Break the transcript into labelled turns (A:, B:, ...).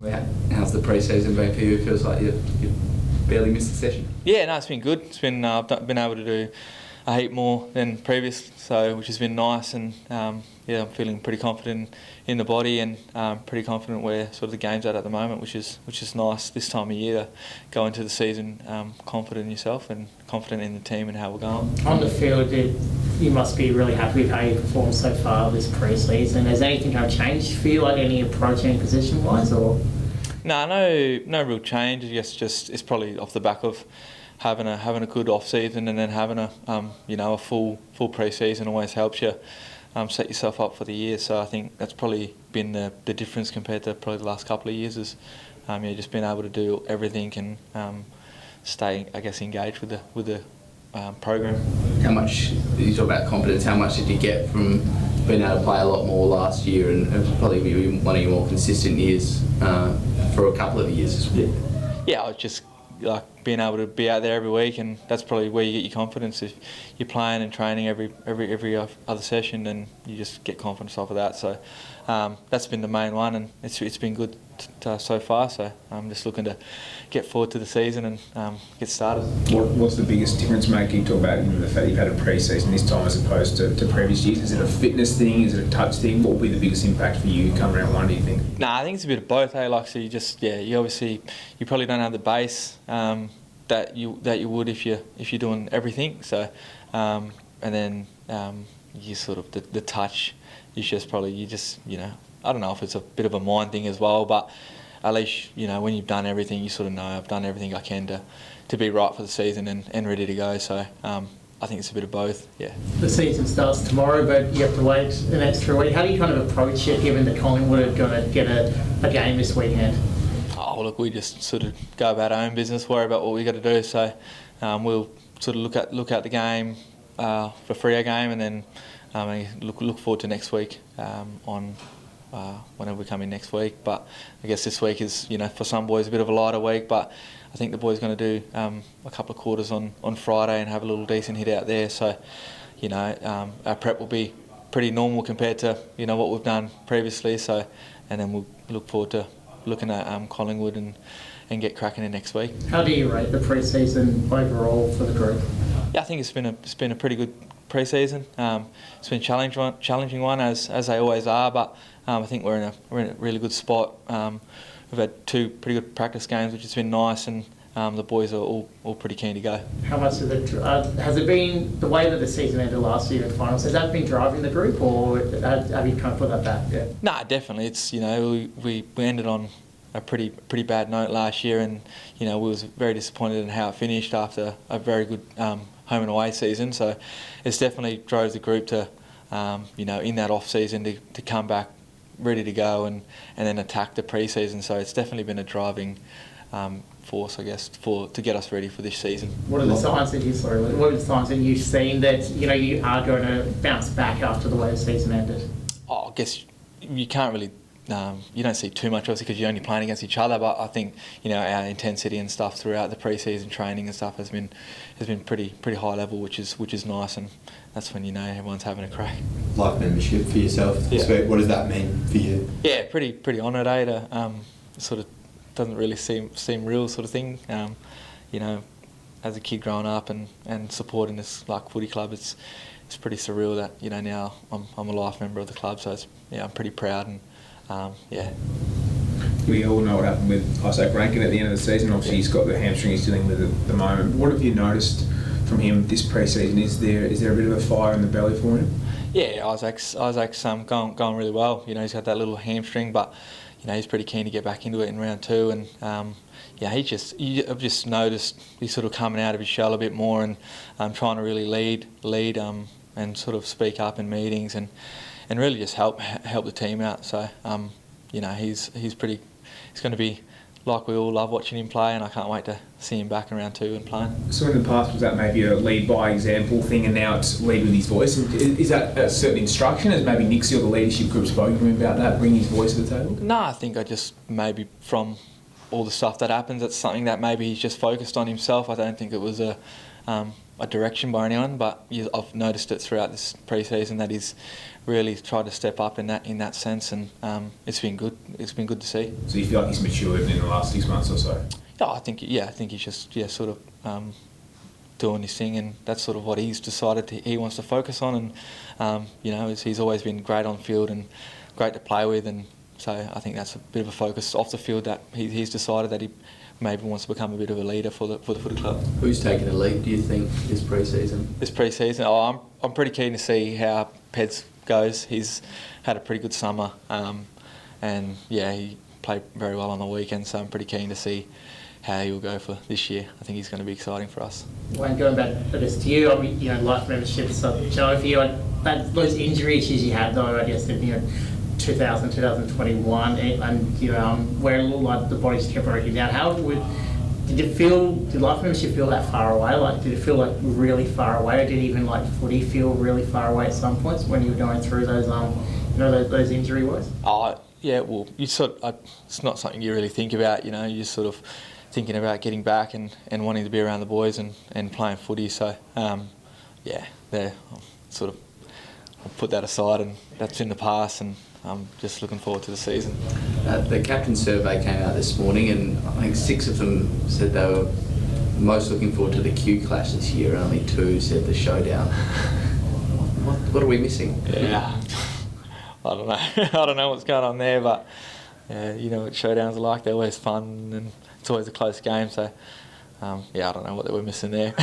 A: How's the pre-season been for you? It feels like you've barely missed a session.
B: Yeah, no, it's been good. It's been I've been able to do a heap more than previous, so which has been nice. And yeah, I'm feeling pretty confident in the body, and pretty confident where sort of the game's at the moment, which is nice this time of year to go into the season confident in yourself and confident in the team and how we're going.
C: On the field, you must be really happy with how you performed so far this pre-season. Has anything kind of changed for you, like any approach, any position-wise, or?
B: No real change. I guess just it's probably off the back of having a good off season, and then having a full pre-season always helps you set yourself up for the year. So I think that's probably been the difference compared to probably the last couple of years, is just being able to do everything and stay, I guess, engaged with the program.
A: How much, you talk about confidence, how much did you get from being able to play a lot more last year and probably be one of your more consistent years for a couple of years?
B: Yeah, I was just like being able to be out there every week, and that's probably where you get your confidence. If you're playing and training every other session, then you just get confidence off of that. So that's been the main one, and it's been good so far. So I'm just looking to get forward to the season and get started.
D: What's the biggest difference making? You talk about the fact you've had a pre-season this time as opposed to previous years. Is it a fitness thing? Is it a touch thing? What will be the biggest impact for you come round one, do you think?
B: Nah, I think it's a bit of both. Like, so you obviously you probably don't have the base that you would if you're doing everything. So and then you sort of the touch is just probably I don't know if it's a bit of a mind thing as well, but at least when you've done everything, you sort of know I've done everything I can to be right for the season and ready to go. So I think it's a bit of both. Yeah.
C: The season starts tomorrow, but you have to wait an extra week. How do you kind of approach it, given that Collingwood are going to get a game this weekend?
B: Oh, look, we just sort of go about our own business, worry about what we got to do. So we'll sort of look at the game for Freo game, and then look forward to next week on whenever we come in next week. But I guess this week is for some boys a bit of a lighter week, but I think the boys are going to do a couple of quarters on Friday and have a little decent hit out there. So our prep will be pretty normal compared to what we've done previously. So and then we'll look forward to looking at Collingwood and get cracking in next week.
C: How do you rate the pre-season overall for the group?
B: Yeah, I think it's been a pretty good pre-season. It's been a challenging one as they always are, but I think we're in a really good spot. We've had 2 pretty good practice games, which has been nice, and the boys are all pretty keen to go.
C: How much of has it been the way that the season ended last year in finals? Has that been driving the group, or have you kind of put that back? Yeah.
B: Nah, definitely. It's we ended on a pretty bad note last year, and we was very disappointed in how it finished after a very good home and away season. So it's definitely drove the group to in that off season to come back ready to go and then attack the pre-season. So it's definitely been a driving force, I guess, to get us ready for this season.
C: What are the signs that you've seen that you are going to bounce back after the way the season ended?
B: Oh, I guess you can't really. You don't see too much, obviously, because you're only playing against each other. But I think our intensity and stuff throughout the pre-season training and stuff has been pretty high level, which is nice, and that's when everyone's having a crack.
E: Life membership for yourself.
B: Yeah.
E: What does that mean for you?
B: Yeah, pretty honoured, to sort of doesn't really seem real sort of thing. As a kid growing up and supporting this footy club, it's pretty surreal that now I'm a life member of the club. So I'm pretty proud and.
D: We all know what happened with Isaac Rankin at the end of the season. Obviously, he's got the hamstring he's dealing with at the moment. What have you noticed from him this pre-season? Is there a bit of a fire in the belly for him?
B: Yeah, Isaac's going really well. He's got that little hamstring, but he's pretty keen to get back into it in round 2. And I've just noticed he's sort of coming out of his shell a bit more and trying to really lead and sort of speak up in meetings and really just help the team out. So he's going to be like we all love watching him play, and I can't wait to see him back in round 2 and playing.
D: So in the past, was that maybe a lead by example thing, and now it's lead with his voice? Is that a certain instruction? Has maybe Nixie or the leadership group spoken to him about that, bring his voice to the table?
B: No, I think I just maybe from all the stuff that happens, it's something that maybe he's just focused on himself. I don't think it was a a direction by anyone, but I've noticed it throughout this pre-season that he's really tried to step up in that sense, and it's been good. It's been good to see.
D: So you feel like he's matured in the last 6 months or so?
B: I think he's just sort of doing his thing, and that's sort of what he's decided he wants to focus on. And he's always been great on field and great to play with, and so I think that's a bit of a focus off the field that he's decided that he maybe wants to become a bit of a leader for the footy club.
A: Who's taking the lead, do you think, this pre-season?
B: This pre-season, I'm pretty keen to see how Peds goes. He's had a pretty good summer, and he played very well on the weekend, so I'm pretty keen to see how he'll go for this year. I think he's going to be exciting for us.
C: When going back to you, I mean, life membership. So, Joe, if you those injury issues you had, though, I guess in 2021, and where it looked like the body's kept breaking down. Did life membership feel that far away? Like, did it feel like really far away, or did even like footy feel really far away at some points when you were going through those those injury woes?
B: Yeah. Well, it's not something you really think about. You're just sort of thinking about getting back and wanting to be around the boys and playing footy. So, I'll put that aside, and that's in the past, and I'm just looking forward to the season.
A: The captain survey came out this morning, and I think 6 of them said they were most looking forward to the Q clash this year, and only 2 said the showdown. What are we missing?
B: Yeah, I don't know. I don't know what's going on there, but you know what showdowns are like. They're always fun, and it's always a close game. So, I don't know what we're missing there.